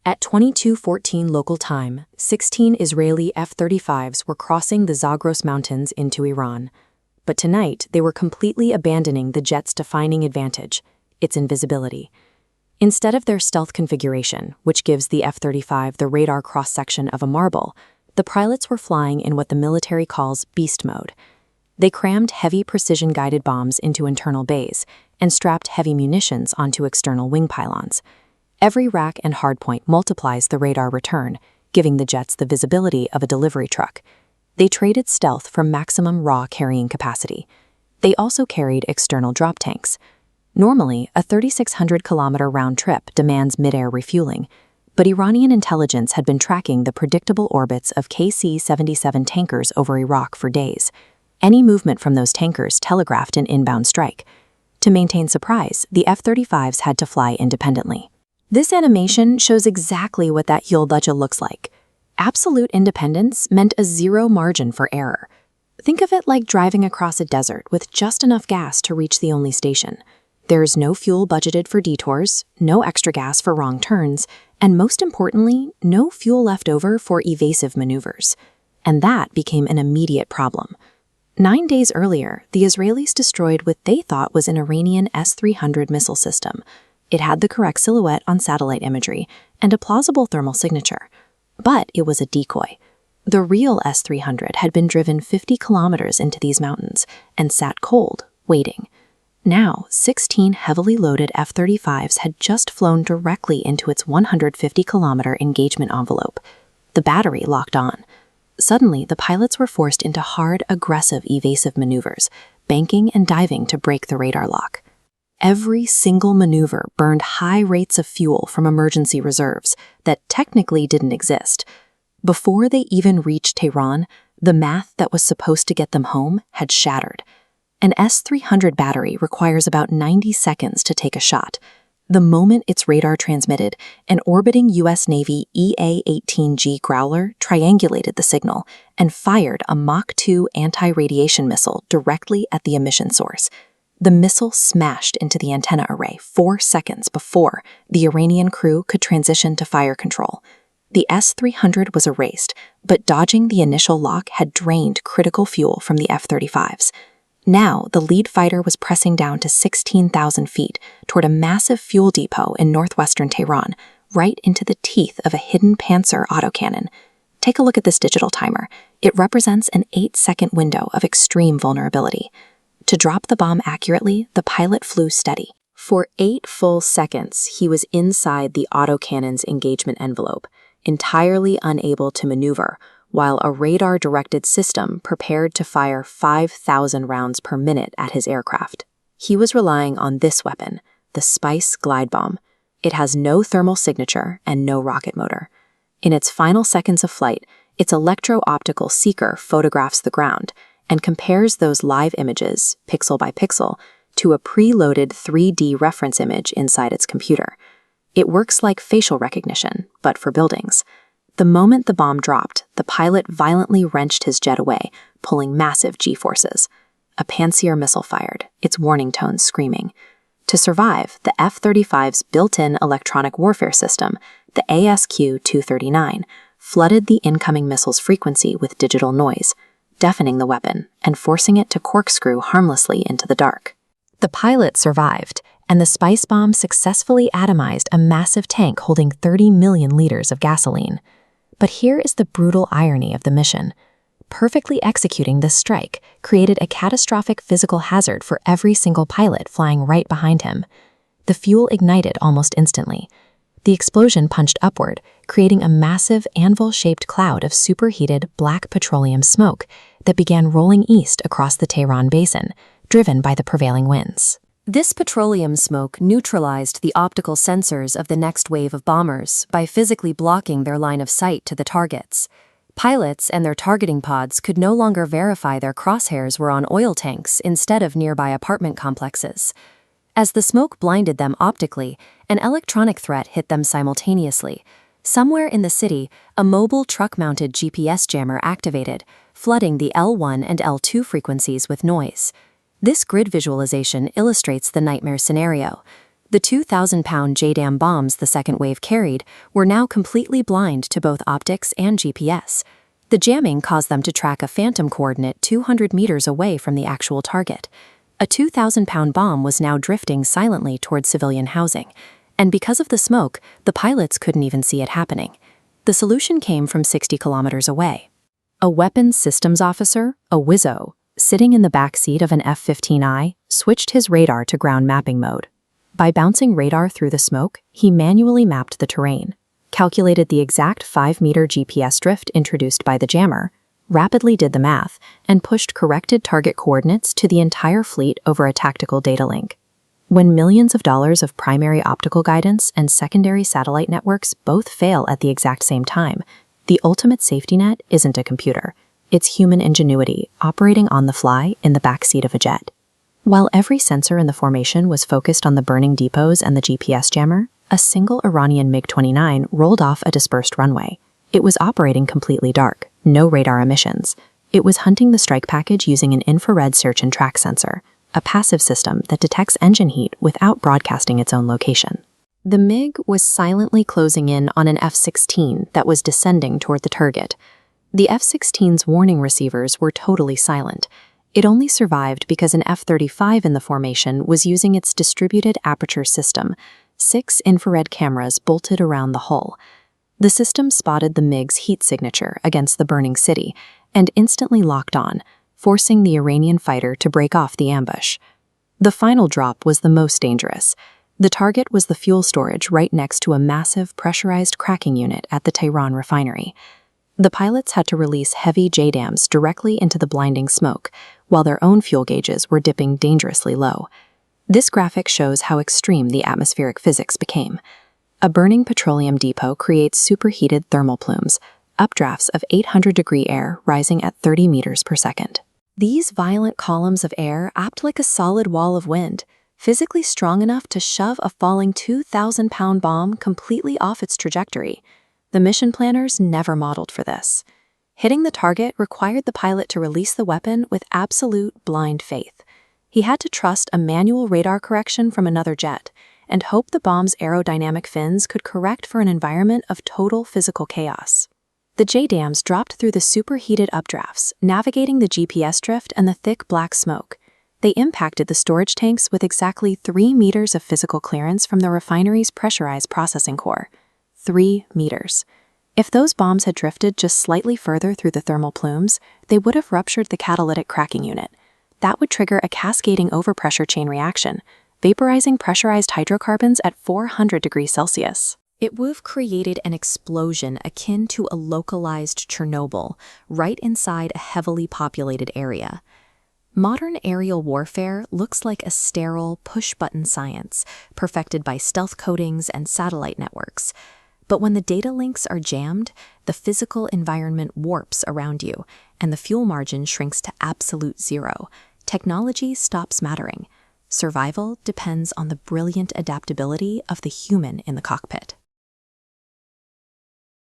At 22:14 local time, 16 Israeli F-35s were crossing the Zagros Mountains into Iran. But tonight, they were completely abandoning the jet's defining advantage, its invisibility. Instead of their stealth configuration, which gives the F-35 the radar cross-section of a marble, the pilots were flying in what the military calls beast mode. They crammed heavy precision-guided bombs into internal bays and strapped heavy munitions onto external wing pylons. Every rack and hardpoint multiplies the radar return, giving the jets the visibility of a delivery truck. They traded stealth for maximum raw carrying capacity. They also carried external drop tanks. Normally, a 3,600-kilometer round trip demands mid-air refueling, but Iranian intelligence had been tracking the predictable orbits of KC-77 tankers over Iraq for days. Any movement from those tankers telegraphed an inbound strike. To maintain surprise, the F-35s had to fly independently. This animation shows exactly what that Yoldaja looks like. Absolute independence meant a zero margin for error. Think of it like driving across a desert with just enough gas to reach the only station. There is no fuel budgeted for detours, no extra gas for wrong turns, and most importantly, no fuel left over for evasive maneuvers. And that became an immediate problem. 9 days earlier, the Israelis destroyed what they thought was an Iranian S-300 missile system. It had the correct silhouette on satellite imagery and a plausible thermal signature. But it was a decoy. The real S-300 had been driven 50 kilometers into these mountains and sat cold, waiting. Now, 16 heavily loaded F-35s had just flown directly into its 150-kilometer engagement envelope. The battery locked on. Suddenly, the pilots were forced into hard, aggressive, evasive maneuvers, banking and diving to break the radar lock. Every single maneuver burned high rates of fuel from emergency reserves that technically didn't exist. Before they even reached Tehran, the math that was supposed to get them home had shattered. An S-300 battery requires about 90 seconds to take a shot. The moment its radar transmitted, an orbiting U.S. Navy EA-18G Growler triangulated the signal and fired a Mach 2 anti-radiation missile directly at the emission source. The missile smashed into the antenna array 4 seconds before the Iranian crew could transition to fire control. The S-300 was erased, but dodging the initial lock had drained critical fuel from the F-35s. Now, the lead fighter was pressing down to 16,000 feet toward a massive fuel depot in northwestern Tehran, right into the teeth of a hidden Panzer autocannon. Take a look at this digital timer. It represents an 8-second window of extreme vulnerability. To drop the bomb accurately, the pilot flew steady. For 8 full seconds, he was inside the autocannon's engagement envelope, entirely unable to maneuver, while a radar-directed system prepared to fire 5,000 rounds per minute at his aircraft. He was relying on this weapon, the Spice glide bomb. It has no thermal signature and no rocket motor. In its final seconds of flight, its electro-optical seeker photographs the ground and compares those live images, pixel by pixel, to a preloaded 3D reference image inside its computer. It works like facial recognition, but for buildings. The moment the bomb dropped, the pilot violently wrenched his jet away, pulling massive G-forces. A Panzer missile fired, its warning tones screaming. To survive, the F-35's built-in electronic warfare system, the ASQ-239, flooded the incoming missile's frequency with digital noise, deafening the weapon and forcing it to corkscrew harmlessly into the dark. The pilot survived, and the spice bomb successfully atomized a massive tank holding 30 million liters of gasoline. But here is the brutal irony of the mission. Perfectly executing this strike created a catastrophic physical hazard for every single pilot flying right behind him. The fuel ignited almost instantly. The explosion punched upward, creating a massive anvil-shaped cloud of superheated black petroleum smoke that began rolling east across the Tehran basin, driven by the prevailing winds. This petroleum smoke neutralized the optical sensors of the next wave of bombers by physically blocking their line of sight to the targets. Pilots and their targeting pods could no longer verify their crosshairs were on oil tanks instead of nearby apartment complexes. As the smoke blinded them optically, an electronic threat hit them simultaneously. Somewhere in the city, a mobile truck-mounted GPS jammer activated, flooding the L1 and L2 frequencies with noise. This grid visualization illustrates the nightmare scenario. The 2,000-pound JDAM bombs the second wave carried were now completely blind to both optics and GPS. The jamming caused them to track a phantom coordinate 200 meters away from the actual target. A 2,000-pound bomb was now drifting silently towards civilian housing, and because of the smoke, the pilots couldn't even see it happening. The solution came from 60 kilometers away. A weapons systems officer, a WISO, sitting in the back seat of an F-15I, switched his radar to ground mapping mode. By bouncing radar through the smoke, he manually mapped the terrain, calculated the exact 5-meter GPS drift introduced by the jammer, rapidly did the math, and pushed corrected target coordinates to the entire fleet over a tactical data link. When millions of dollars of primary optical guidance and secondary satellite networks both fail at the exact same time, the ultimate safety net isn't a computer. It's human ingenuity operating on the fly in the backseat of a jet. While every sensor in the formation was focused on the burning depots and the GPS jammer, a single Iranian MiG-29 rolled off a dispersed runway. It was operating completely dark, no radar emissions. It was hunting the strike package using an infrared search and track sensor, a passive system that detects engine heat without broadcasting its own location. The MiG was silently closing in on an F-16 that was descending toward the target. The F-16's warning receivers were totally silent. It only survived because an F-35 in the formation was using its distributed aperture system, 6 infrared cameras bolted around the hull. The system spotted the MiG's heat signature against the burning city and instantly locked on, forcing the Iranian fighter to break off the ambush. The final drop was the most dangerous. The target was the fuel storage right next to a massive pressurized cracking unit at the Tehran refinery. The pilots had to release heavy JDAMs directly into the blinding smoke, while their own fuel gauges were dipping dangerously low. This graphic shows how extreme the atmospheric physics became. A burning petroleum depot creates superheated thermal plumes, updrafts of 800-degree air rising at 30 meters per second. These violent columns of air act like a solid wall of wind, physically strong enough to shove a falling 2,000-pound bomb completely off its trajectory. The mission planners never modeled for this. Hitting the target required the pilot to release the weapon with absolute blind faith. He had to trust a manual radar correction from another jet and hope the bomb's aerodynamic fins could correct for an environment of total physical chaos. The JDAMs dropped through the superheated updrafts, navigating the GPS drift and the thick black smoke. They impacted the storage tanks with exactly 3 meters of physical clearance from the refinery's pressurized processing core. 3 meters. If those bombs had drifted just slightly further through the thermal plumes, they would have ruptured the catalytic cracking unit. That would trigger a cascading overpressure chain reaction, vaporizing pressurized hydrocarbons at 400 degrees Celsius. It would have created an explosion akin to a localized Chernobyl, right inside a heavily populated area. Modern aerial warfare looks like a sterile, push-button science, perfected by stealth coatings and satellite networks. But when the data links are jammed, the physical environment warps around you, and the fuel margin shrinks to absolute zero. Technology stops mattering. Survival depends on the brilliant adaptability of the human in the cockpit.